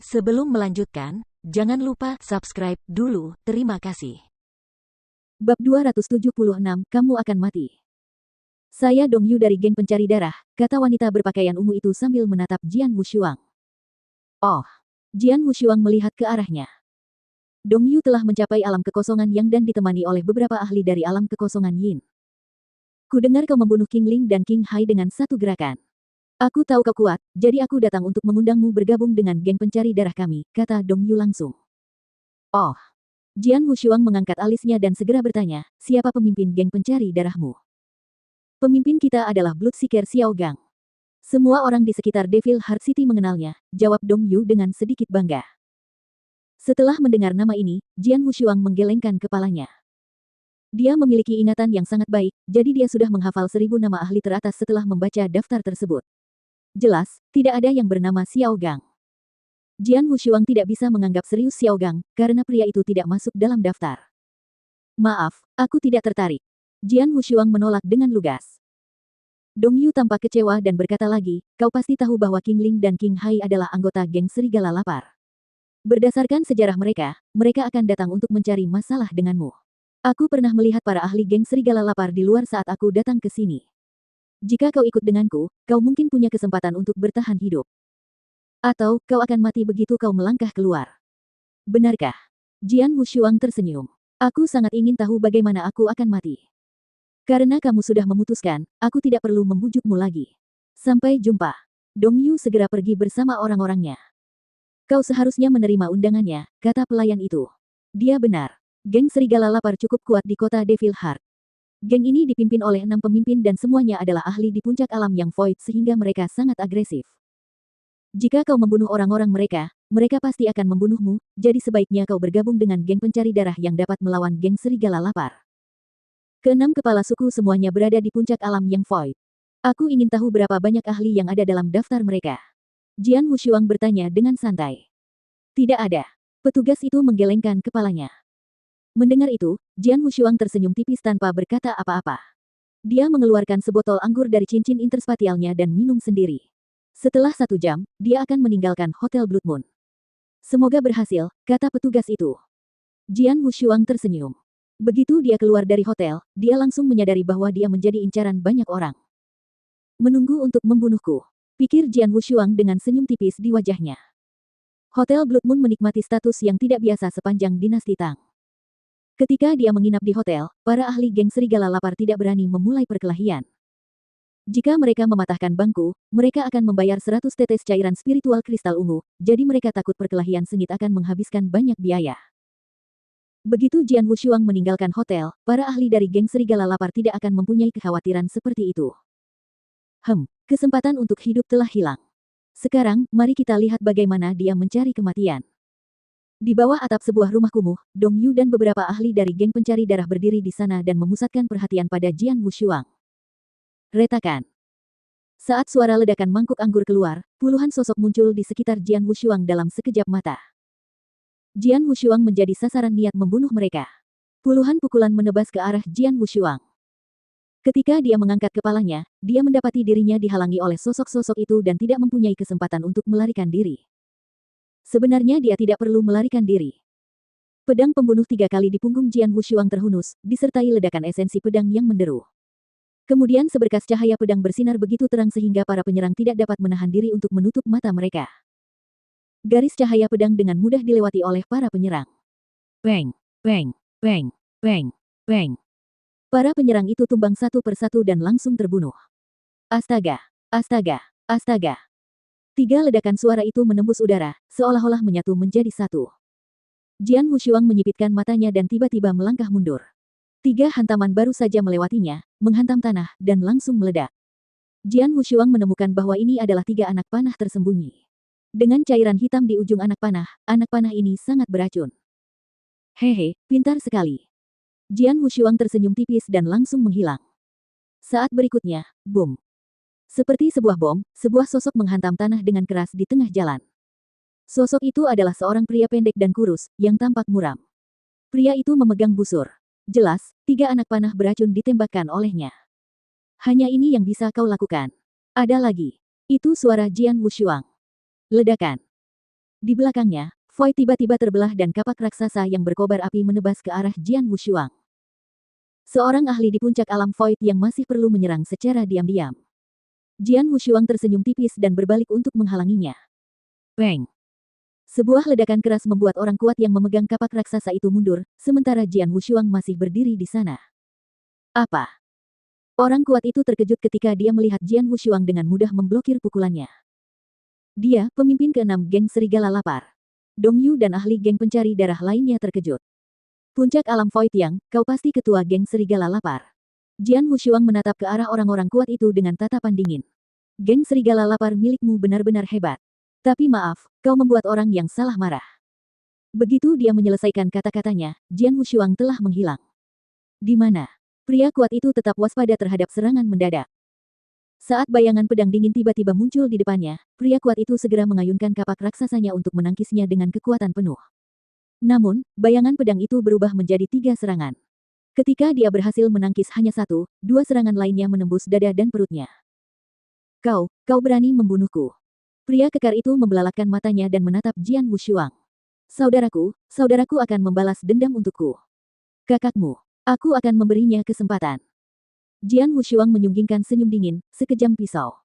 Sebelum melanjutkan, jangan lupa subscribe dulu, terima kasih. Bab 276, kamu akan mati. Saya Dong Yu dari geng pencari darah, kata wanita berpakaian ungu itu sambil menatap Jian Wushuang. Oh, Jian Wushuang melihat ke arahnya. Dong Yu telah mencapai alam kekosongan Yang dan ditemani oleh beberapa ahli dari alam kekosongan Yin. Kudengar kau membunuh King Ling dan King Hai dengan satu gerakan. Aku tahu kau kuat, jadi aku datang untuk mengundangmu bergabung dengan geng pencari darah kami, kata Dong Yu langsung. Oh. Jian Wushuang mengangkat alisnya dan segera bertanya, siapa pemimpin geng pencari darahmu? Pemimpin kita adalah Bloodseeker Xiao Gang. Semua orang di sekitar Devil Heart City mengenalnya, jawab Dong Yu dengan sedikit bangga. Setelah mendengar nama ini, Jian Wushuang menggelengkan kepalanya. Dia memiliki ingatan yang sangat baik, jadi dia sudah menghafal 1000 nama ahli teratas setelah membaca daftar tersebut. Jelas, tidak ada yang bernama Xiao Gang. Jian Wushuang tidak bisa menganggap serius Xiao Gang, karena pria itu tidak masuk dalam daftar. Maaf, aku tidak tertarik. Jian Wushuang menolak dengan lugas. Dong Yu tampak kecewa dan berkata lagi, kau pasti tahu bahwa King Ling dan King Hai adalah anggota geng Serigala Lapar. Berdasarkan sejarah mereka akan datang untuk mencari masalah denganmu. Aku pernah melihat para ahli geng Serigala Lapar di luar saat aku datang ke sini. Jika kau ikut denganku, kau mungkin punya kesempatan untuk bertahan hidup. Atau, kau akan mati begitu kau melangkah keluar. Benarkah? Jian Wushuang tersenyum. Aku sangat ingin tahu bagaimana aku akan mati. Karena kamu sudah memutuskan, aku tidak perlu membujukmu lagi. Sampai jumpa. Dong Yu segera pergi bersama orang-orangnya. Kau seharusnya menerima undangannya, kata pelayan itu. Dia benar. Geng Serigala Lapar cukup kuat di kota Devil Heart. Geng ini dipimpin oleh 6 pemimpin dan semuanya adalah ahli di puncak alam yang void sehingga mereka sangat agresif. Jika kau membunuh orang-orang mereka pasti akan membunuhmu, jadi sebaiknya kau bergabung dengan geng pencari darah yang dapat melawan geng Serigala Lapar. Keenam kepala suku semuanya berada di puncak alam yang void. Aku ingin tahu berapa banyak ahli yang ada dalam daftar mereka. Jian Wushuang bertanya dengan santai. Tidak ada. Petugas itu menggelengkan kepalanya. Mendengar itu, Jian Wushuang tersenyum tipis tanpa berkata apa-apa. Dia mengeluarkan sebotol anggur dari cincin interspatialnya dan minum sendiri. Setelah 1 jam, dia akan meninggalkan Hotel Blood Moon. Semoga berhasil, kata petugas itu. Jian Wushuang tersenyum. Begitu dia keluar dari hotel, dia langsung menyadari bahwa dia menjadi incaran banyak orang. Menunggu untuk membunuhku, pikir Jian Wushuang dengan senyum tipis di wajahnya. Hotel Blood Moon menikmati status yang tidak biasa sepanjang dinasti Tang. Ketika dia menginap di hotel, para ahli geng Serigala Lapar tidak berani memulai perkelahian. Jika mereka mematahkan bangku, mereka akan membayar 100 tetes cairan spiritual kristal ungu, jadi mereka takut perkelahian sengit akan menghabiskan banyak biaya. Begitu Jian Wushuang meninggalkan hotel, para ahli dari geng Serigala Lapar tidak akan mempunyai kekhawatiran seperti itu. Kesempatan untuk hidup telah hilang. Sekarang, mari kita lihat bagaimana dia mencari kematian. Di bawah atap sebuah rumah kumuh, Dong Yu dan beberapa ahli dari geng pencari darah berdiri di sana dan memusatkan perhatian pada Jian Wushuang. Retakan. Saat suara ledakan mangkuk anggur keluar, puluhan sosok muncul di sekitar Jian Wushuang dalam sekejap mata. Jian Wushuang menjadi sasaran niat membunuh mereka. Puluhan pukulan menebas ke arah Jian Wushuang. Ketika dia mengangkat kepalanya, dia mendapati dirinya dihalangi oleh sosok-sosok itu dan tidak mempunyai kesempatan untuk melarikan diri. Sebenarnya dia tidak perlu melarikan diri. Pedang pembunuh 3 kali di punggung Jian Wushuang terhunus, disertai ledakan esensi pedang yang menderu. Kemudian seberkas cahaya pedang bersinar begitu terang sehingga para penyerang tidak dapat menahan diri untuk menutup mata mereka. Garis cahaya pedang dengan mudah dilewati oleh para penyerang. Peng, peng, peng, peng, peng. Para penyerang itu tumbang satu persatu dan langsung terbunuh. Astaga, astaga, astaga. 3 ledakan suara itu menembus udara, seolah-olah menyatu menjadi satu. Jian Wushuang menyipitkan matanya dan tiba-tiba melangkah mundur. 3 hantaman baru saja melewatinya, menghantam tanah, dan langsung meledak. Jian Wushuang menemukan bahwa ini adalah 3 anak panah tersembunyi. Dengan cairan hitam di ujung anak panah ini sangat beracun. Hehe, pintar sekali. Jian Wushuang tersenyum tipis dan langsung menghilang. Saat berikutnya, boom. Seperti sebuah bom, sebuah sosok menghantam tanah dengan keras di tengah jalan. Sosok itu adalah seorang pria pendek dan kurus, yang tampak muram. Pria itu memegang busur. Jelas, 3 anak panah beracun ditembakkan olehnya. Hanya ini yang bisa kau lakukan. Ada lagi. Itu suara Jian Wushuang. Ledakan. Di belakangnya, void tiba-tiba terbelah dan kapak raksasa yang berkobar api menebas ke arah Jian Wushuang. Seorang ahli di puncak alam void yang masih perlu menyerang secara diam-diam. Jian Wushuang tersenyum tipis dan berbalik untuk menghalanginya. Peng! Sebuah ledakan keras membuat orang kuat yang memegang kapak raksasa itu mundur, sementara Jian Wushuang masih berdiri di sana. Apa? Orang kuat itu terkejut ketika dia melihat Jian Wushuang dengan mudah memblokir pukulannya. Dia, pemimpin ke-6 geng serigala lapar. Dong Yu dan ahli geng pencari darah lainnya terkejut. Puncak alam Void Yang, kau pasti ketua geng serigala lapar. Jian Wushuang menatap ke arah orang-orang kuat itu dengan tatapan dingin. Geng serigala lapar milikmu benar-benar hebat. Tapi maaf, kau membuat orang yang salah marah. Begitu dia menyelesaikan kata-katanya, Jian Wushuang telah menghilang. Di mana? Pria kuat itu tetap waspada terhadap serangan mendadak. Saat bayangan pedang dingin tiba-tiba muncul di depannya, pria kuat itu segera mengayunkan kapak raksasanya untuk menangkisnya dengan kekuatan penuh. Namun, bayangan pedang itu berubah menjadi 3 serangan. Ketika dia berhasil menangkis hanya 1, 2 serangan lainnya menembus dada dan perutnya. Kau berani membunuhku. Pria kekar itu membelalakkan matanya dan menatap Jian Wushuang. Saudaraku akan membalas dendam untukku. Kakakmu, aku akan memberinya kesempatan. Jian Wushuang menyunggingkan senyum dingin, sekejam pisau.